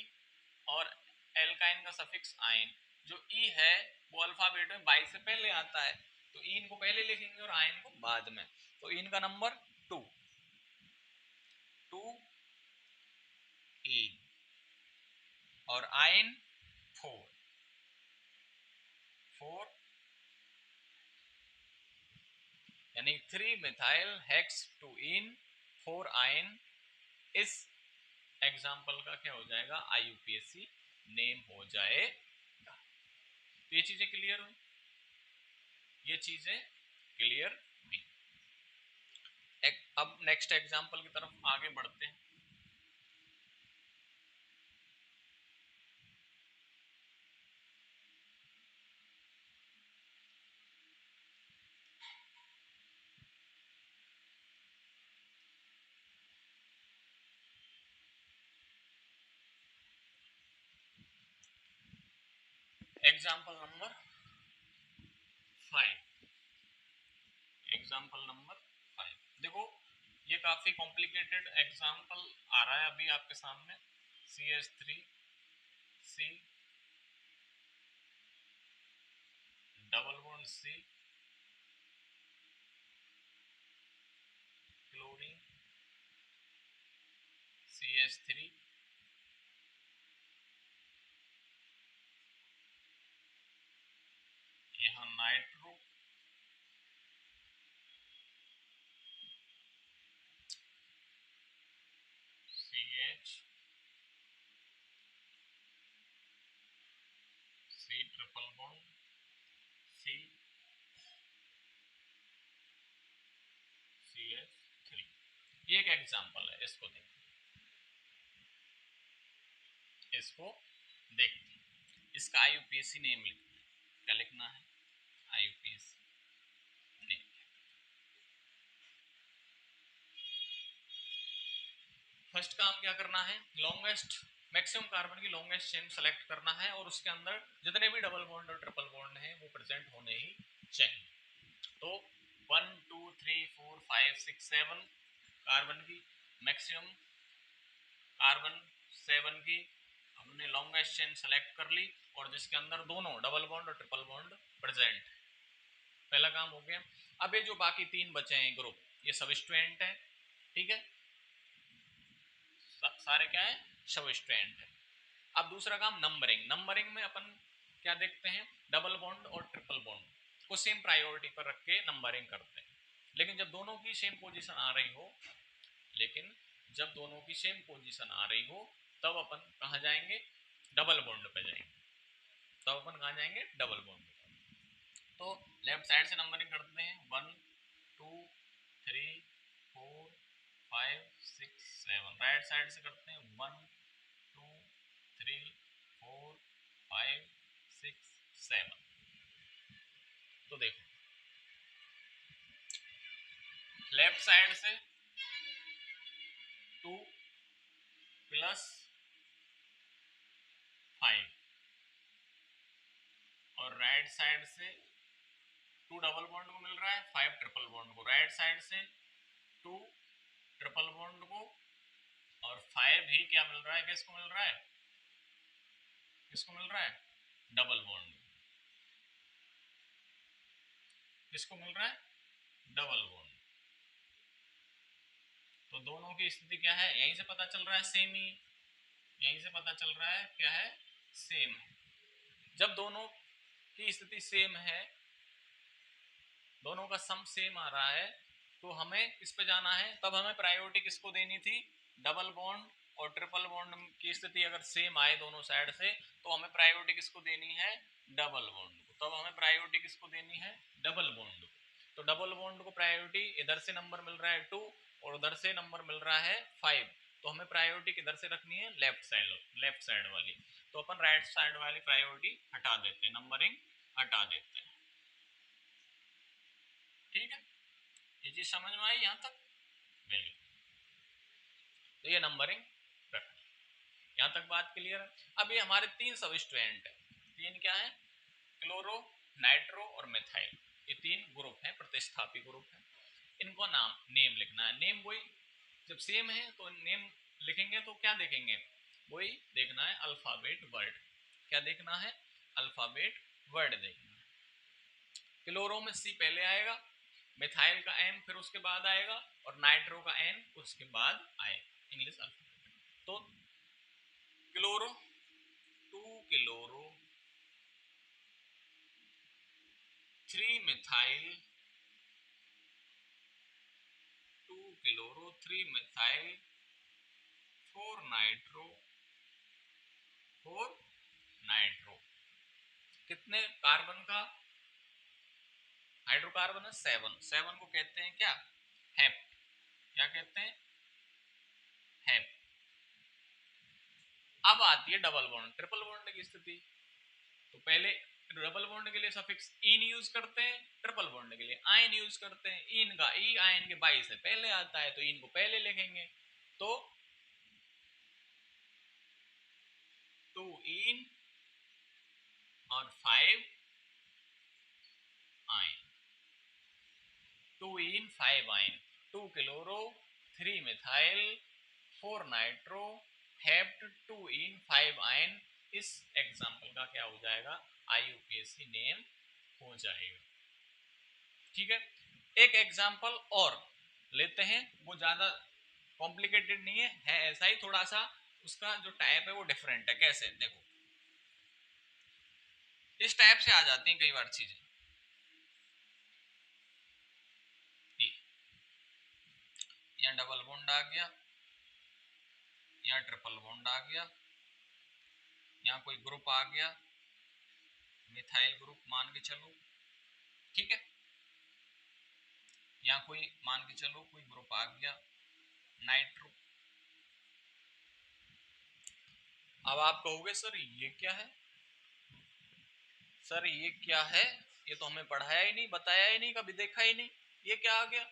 A: और एल्काइन का सफिक्स आइन। जो ई है वो अल्फाबेट में बाई से पहले आता है, तो इन को पहले लिखेंगे और आइन को बाद में। तो इन का नंबर 2, 2 इन, और आइन 4, 4, यानी 3 मिथाइल हेक्स 2 इन 4 आइन। इस एग्जाम्पल का क्या हो जाएगा? आईयूपीएसी नेम हो जाएगा। ये चीजें क्लियर हुई, ये चीजें क्लियर हुई। अब नेक्स्ट एग्जाम्पल की तरफ आगे बढ़ते हैं। Example number 5। एग्जाम्पल नंबर 5 देखो, ये काफी कॉम्प्लिकेटेड एग्जाम्पल आ रहा है अभी आपके सामने। CH3C double bond C chlorine CH3 यहाँ nitro CH C triple bond C CH3। ये एक एग्जाम्पल है, इसको देखते हैं। इसका IUPAC नेम लिखना है। क्या लिखना है? IUPAC name. फर्स्ट काम क्या करना है, लॉन्गेस्ट मैक्सिमम कार्बन की लॉन्गेस्ट चेन सेलेक्ट करना है और उसके अंदर जितने भी डबल बॉन्ड और ट्रिपल बॉन्ड हैं वो प्रेजेंट होने ही चाहिए। तो 1 2 3 4 5 6 7 कार्बन की मैक्सिमम कार्बन 7 की हमने लॉन्गेस्ट चेन सेलेक्ट कर ली और जिसके अंदर दोनों डबल बॉन्ड और ट्रिपल बॉन्ड प्रेजेंट। पहला काम हो गया। अब ये जो बाकी 3 बचे हैं ग्रुप, ये सबस्ट्रेंट है, ठीक है, सारे क्या है, सबस्ट्रेंट है। अब दूसरा काम नंबरिंग। नंबरिंग में अपन क्या देखते हैं, डबल बॉन्ड और ट्रिपल बॉन्ड को सेम प्रायोरिटी पर रख के नंबरिंग करते हैं। लेकिन जब दोनों की सेम पोजीशन आ रही हो तब अपन कहाँ जाएंगे, डबल बॉन्ड पे जाएंगे। तब अपन कहाँ जाएंगे, डबल बॉन्ड पे। तो लेफ्ट साइड से नंबरिंग करते हैं, 1 2 3 4 5 6 7। राइट साइड से करते हैं 1 2 3 4 5 6 7। तो देखो लेफ्ट साइड से 2 प्लस 5 और राइट साइड से 2 डबल बॉन्ड को मिल रहा है, 5 ट्रिपल बॉन्ड को। राइट साइड से 2 ट्रिपल बॉन्ड को और 5 ही क्या मिल रहा है, किसको मिल रहा है, किसको मिल रहा है, डबल बॉन्ड। किसको मिल रहा है, डबल बॉन्ड। तो दोनों की स्थिति क्या है, यहीं से पता चल रहा है सेम ही, यहीं से पता चल रहा है क्या है, सेम है। जब दोनों की स्थिति सेम है, दोनों का सम सेम आ रहा है, तो हमें इस पे जाना है। तब हमें प्रायोरिटी किसको देनी थी, डबल बॉन्ड और ट्रिपल बॉन्ड की स्थिति अगर सेम आए दोनों साइड से तो हमें प्रायोरिटी किसको देनी है, डबल बॉन्ड को। तब हमें प्रायोरिटी किसको देनी है, डबल बॉन्ड को। तो डबल बॉन्ड को प्रायोरिटी, इधर से नंबर मिल रहा है 2 और उधर से नंबर मिल रहा है 5, तो हमें प्रायोरिटी किधर से रखनी है, लेफ्ट साइड वाली। तो अपन राइट साइड वाली प्रायोरिटी हटा देते हैं, नंबरिंग हटा देते हैं। ठीक है, ये चीज समझ में आई यहाँ तक, बिल्कुल। तो ये नंबरिंग रखना, यहाँ तक बात क्लियर है। अब ये हमारे 3 सबस्ट्रेंट है, 3 क्या है, क्लोरो, नाइट्रो और मिथाइल। ये 3 ग्रुप हैं, प्रतिस्थापी ग्रुप है। इनको नेम लिखना है। नेम वही, जब सेम है तो नेम लिखेंगे तो क्या देखेंगे, वही देखना है, अल्फाबेट वर्ड। क्या देखना है, अल्फाबेट वर्ड देखना है। क्लोरो में सी पहले आएगा, मिथाइल का एन फिर उसके बाद आएगा और नाइट्रो का एन उसके बाद आएगा, इंग्लिश अल्फाबेट। तो chloro, 2 chloro 3 methyl, 2 chloro 3 methyl 4 nitro, 4 nitro. कितने कार्बन का हाइड्रोकार्बन है, 7। 7 को कहते हैं क्या, हेप। क्या कहते हैं, हेप। अब आती है डबल बॉन्ड ट्रिपल बॉन्ड की स्थिति। तो पहले डबल बॉन्ड के लिए सफिक्स इन यूज करते हैं, ट्रिपल बॉन्ड के लिए आयन यूज करते हैं। इन का ई आयन के 22 से पहले आता है तो इन को पहले लिखेंगे। तो 2 इन और 5 आयन, 2 इन 5 ion, 2 chloro, 3 methyl, 4 nitro, hept, 2 इन 5 आयन। इस एग्जाम्पल का क्या हो जाएगा, IUPAC नेम हो जाएगा। ठीक है, एक एग्जाम्पल और लेते हैं, वो ज्यादा कॉम्प्लिकेटेड नहीं है ऐसा ही थोड़ा सा, उसका जो टाइप है वो डिफरेंट है। कैसे, देखो इस टाइप से आ जाती हैं कई बार चीजें। यहाँ डबल बॉन्ड आ गया, यहाँ ट्रिपल बॉन्ड आ गया, यहाँ कोई ग्रुप आ गया, मिथाइल ग्रुप मान के चलो, ठीक है, यहाँ कोई मान के चलो कोई ग्रुप आ गया नाइट्रो। अब आप कहोगे सर ये क्या है, सर ये क्या है, ये तो हमें पढ़ाया ही नहीं, बताया ही नहीं, कभी देखा ही नहीं, ये क्या आ गया।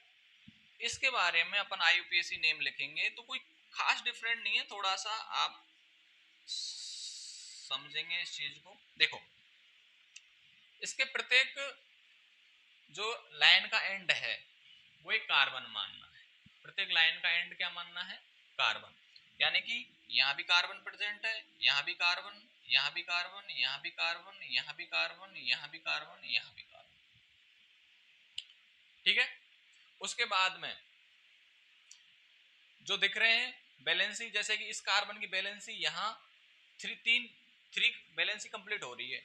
A: इसके बारे में अपन IUPAC नेम लिखेंगे तो कोई खास डिफरेंट नहीं है, थोड़ा सा आप समझेंगे इस चीज को। देखो इसके प्रत्येक जो लाइन का एंड है वो एक कार्बन मानना है, प्रत्येक लाइन का एंड क्या मानना है, कार्बन। यानी कि यहाँ भी कार्बन प्रेजेंट है, यहाँ भी कार्बन, यहाँ भी कार्बन, यहाँ भी कार्बन, यहाँ भी कार्बन, यहाँ भी कार्बन, यहाँ भी कार्बन। ठीक है, उसके बाद में जो दिख रहे हैं बैलेंसी, जैसे कि इस कार्बन की बैलेंसी यहाँ थ्री बैलेंसी कंप्लीट हो रही है,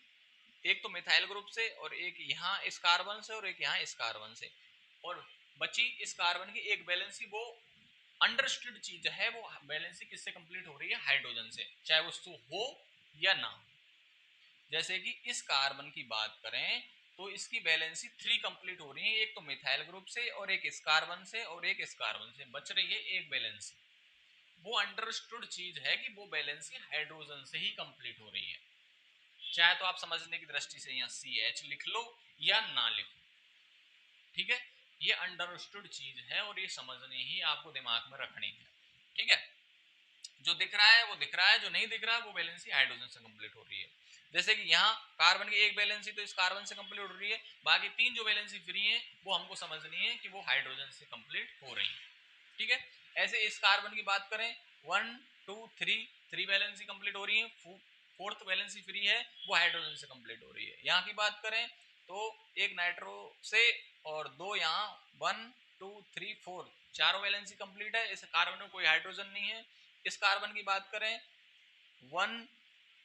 A: एक तो मिथाइल ग्रुप से और एक यहाँ इस कार्बन से और एक यहाँ इस कार्बन से, और बची इस कार्बन की एक बैलेंसी, वो अंडरस्टूड चीज है, वो बैलेंसी किससे कंप्लीट हो रही है, हाइड्रोजन से, चाहे वस्तु हो या ना हो। जैसे कि इस कार्बन की बात करें तो इसकी बैलेंसी 3 कंप्लीट हो रही है, एक तो मिथाइल ग्रुप से और एक इस कार्बन से और एक इस कार्बन से, बच रही है एक बैलेंसी। वो अंडरस्टूड चीज है कि वो बैलेंसी हाइड्रोजन से ही कंप्लीट हो रही है, चाहे तो आप समझने की दृष्टि से यहाँ CH लिख लो या ना लिखो। ठीक है, ये अंडरस्टूड चीज है और ये समझनी ही आपको दिमाग में रखनी है। ठीक है, जो दिख रहा है वो दिख रहा है, जो नहीं दिख रहा है वो बैलेंसी हाइड्रोजन से कंप्लीट हो रही है। जैसे कि यहाँ कार्बन की एक बैलेंसी तो इस कार्बन से कंप्लीट हो रही है, बाकी 3 जो बैलेंसी फ्री है वो हमको समझनी है कि वो हाइड्रोजन से कंप्लीट हो रही है। ठीक है, ऐसे इस कार्बन की बात करें 1 2 3 बैलेंसी कंप्लीट हो रही है, फोर्थ बैलेंसी फ्री है वो हाइड्रोजन से कंप्लीट हो रही है। यहाँ की बात करें तो एक नाइट्रो से और दो यहाँ 1 2 3 4 चारों बैलेंसी कंप्लीट है, इस कार्बन में कोई हाइड्रोजन नहीं है। इस कार्बन की बात करें 1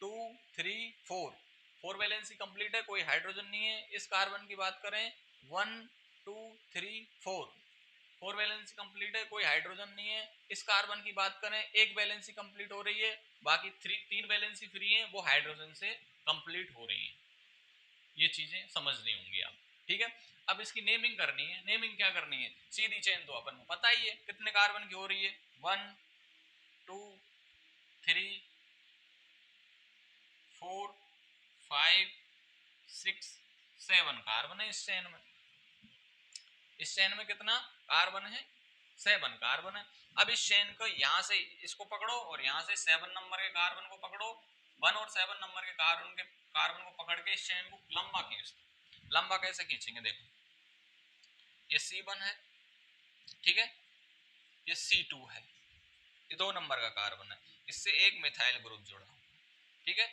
A: 2 3 4 बैलेंसी कंप्लीट है, कोई हाइड्रोजन नहीं है। इस कार्बन की बात करें 1 2 3 4 बैलेंसी कंप्लीट है, कोई हाइड्रोजन नहीं है। इस कार्बन की बात करें एक बैलेंसी कंप्लीट हो रही है, बाकी 3 बैलेंसी फ्री है वो हाइड्रोजन से कंप्लीट हो रही है। ये चीजें समझनी होंगी आप। ठीक है, अब इसकी नेमिंग करनी है। नेमिंग क्या करनी है, सीधी चेन तो अपन को पता ही है कितने कार्बन की हो रही है, 1 2 3 4 5 6 7 कार्बन है इस चेन में। इस चेन में कितना कार्बन है, 7 कार्बन है। अब इस चेन को यहां से इसको पकड़ो और यहां से 7 नंबर के कार्बन को पकड़ो, 1 और 7 नंबर के कार्बन को पकड़ के इस चेन को लंबा खींच दो। लंबा कैसे खींचेंगे, देखो ये C1 है, ठीक है, ये C2 है, ये 2 नंबर का कार्बन है, इससे एक मिथाइल ग्रुप जुड़ा, ठीक है,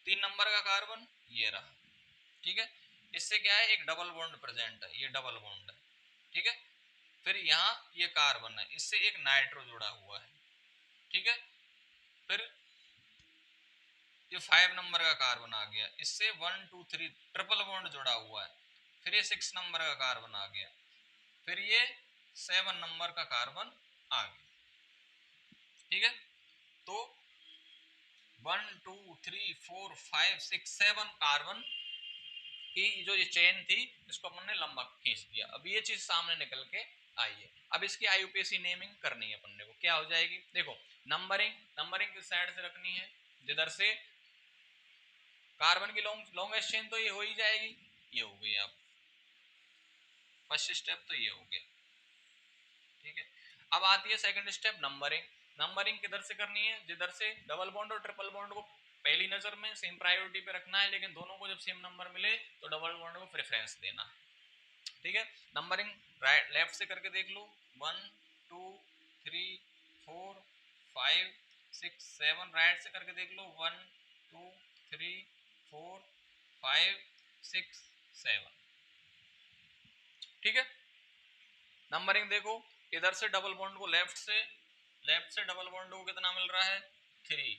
A: 3 नंबर का कार्बन ये रहा, ठीक है, इससे क्या है एक डबल बॉन्ड प्रेजेंट है, ये डबल बॉन्ड है, ठीक है। फिर यहाँ ये कार्बन है, इससे एक नाइट्रो जुड़ा हुआ है, ठीक है। फिर ये 5 नंबर का कार्बन आ गया, इससे 1 2 3 ट्रिपल बॉन्ड जुड़ा हुआ है। फिर ये 6 नंबर का कार्बन आ गया, फिर ये 7 नंबर का कार्बन आ गया, ठीक है। तो 1 2 3 4 5 6 7 कार्बन की जो ये चेन थी इसको अपन ने लंबा खींच दिया। अब ये चीज सामने निकल के आई है। अब इसकी IUPAC नेमिंग करनी है अपन ने, को क्या हो जाएगी, देखो नंबरिंग किस साइड से रखनी है, जिधर से कार्बन की लॉन्गेस्ट चेन तो ये हो ही जाएगी, ये हो गई। आप फर्स्ट स्टेप तो ये हो गया, ठीक है। अब आती है सेकंड स्टेप नंबरिंग। नंबरिंग किधर से करनी है, जिधर से डबल बॉन्ड और ट्रिपल बॉन्ड को पहली नजर में सेम प्रायोरिटी पे रखना है, लेकिन दोनों को जब सेम नंबर मिले तो डबल बॉन्ड को प्रेफरेंस देना है। ठीक है, नंबरिंग राइट लेफ्ट से करके देख लो, 1 2 3 4 5 6 7, राइट से करके देख लो, 1 2 3 4 5 6 7। ठीक है, नंबरिंग देखो, इधर से डबल बॉन्ड को लेफ्ट से डबल बॉन्ड को कितना मिल रहा है 3,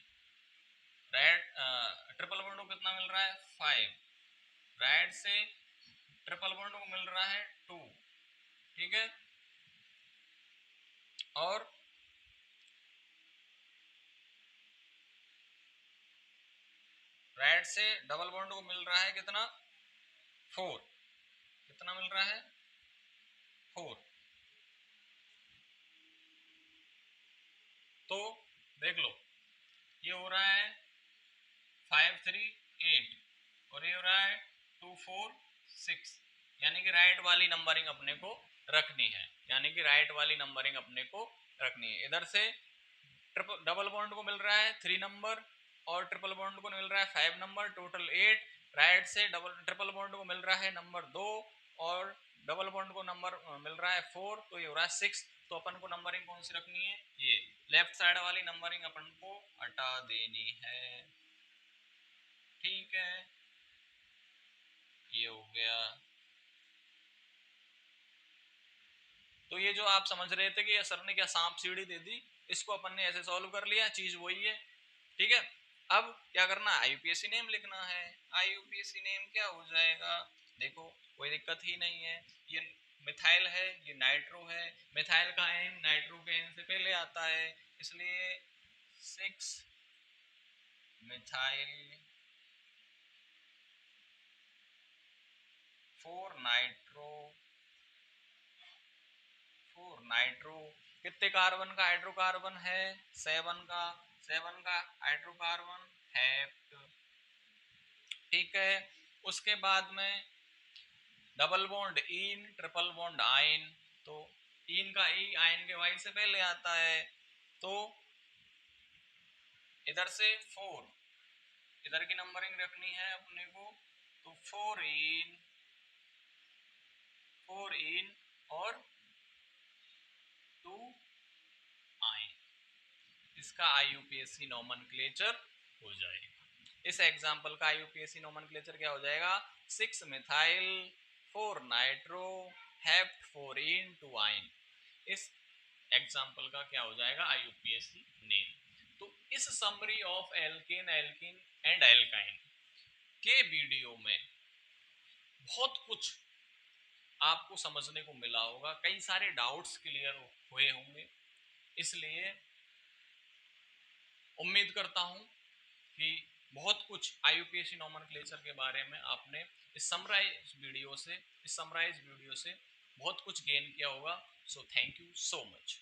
A: राइट ट्रिपल बॉन्ड को कितना मिल रहा है 5, राइट से ट्रिपल बॉन्ड को मिल रहा है 2। ठीक है, और राइट से डबल बॉन्ड को मिल रहा है कितना 4, कितना मिल रहा है 4। तो देख लो, ये हो रहा है 5 3 8 और ये हो रहा है 2 4 6, यानी कि राइट वाली नंबरिंग अपने को रखनी है, यानी कि राइट वाली नंबरिंग अपने को रखनी है। इधर से ट्रिपल डबल बॉन्ड को मिल रहा है 3 नंबर और ट्रिपल बॉन्ड को मिल रहा है 5 नंबर, टोटल 8। राइट से डबल ट्रिपल बॉन्ड को मिल रहा है नंबर 2 और डबल बॉन्ड को नंबर मिल रहा है 4, तो ये हो रहा है 6। तो अपन को नंबरिंग कौन सी रखनी है, ये लेफ्ट साइड वाली नंबरिंग अपन को हटा देनी है। ठीक है, ये हो गया। तो ये जो आप समझ रहे थे कि सर ने क्या सांप सीढ़ी दे दी, इसको अपन ने ऐसे सॉल्व कर लिया, चीज वही है। ठीक है, अब क्या करना है, आईयूपीएसी नेम लिखना है। आईयूपीएसी नेम क्या हो जाएगा, देखो कोई दिक्कत ही नहीं है, ये मिथाइल है, ये नाइट्रो है, मिथाइल का एन नाइट्रो के एन से पहले आता है, इसलिए 6 मिथाइल 4 नाइट्रो 4 नाइट्रो। कितने कार्बन का हाइड्रोकार्बन है 7 का, 7 का हाइड्रोकार्बन है। ठीक है, उसके बाद में double bond in, triple bond आइन, तो इन का ई आइन के वाई से पहले आता है, तो इधर से 4, इधर की नंबरिंग रखनी है अपने को, तो 4 इन और 2 आइन, इसका आईयूपीएसी नोमेनक्लेचर हो जाएगा। इस एग्जांपल का आईयूपीएसी नोमेनक्लेचर क्या हो जाएगा, 6 मिथाइल 4 नाइट्रो हेप्ट 4 इन 2 आइन। इस एग्जांपल का क्या हो जाएगा आईयूपीएसी नेम। तो इस summary of alkane alkene and alkyne के वीडियो में बहुत कुछ आपको समझने को मिला होगा, कई सारे डाउट्स क्लियर हुए होंगे, इसलिए उम्मीद करता हूं कि बहुत कुछ आईयूपीएसी नोमेनक्लेचर के बारे में आपने इस समराइज वीडियो से बहुत कुछ गेन किया होगा। So thank you so much.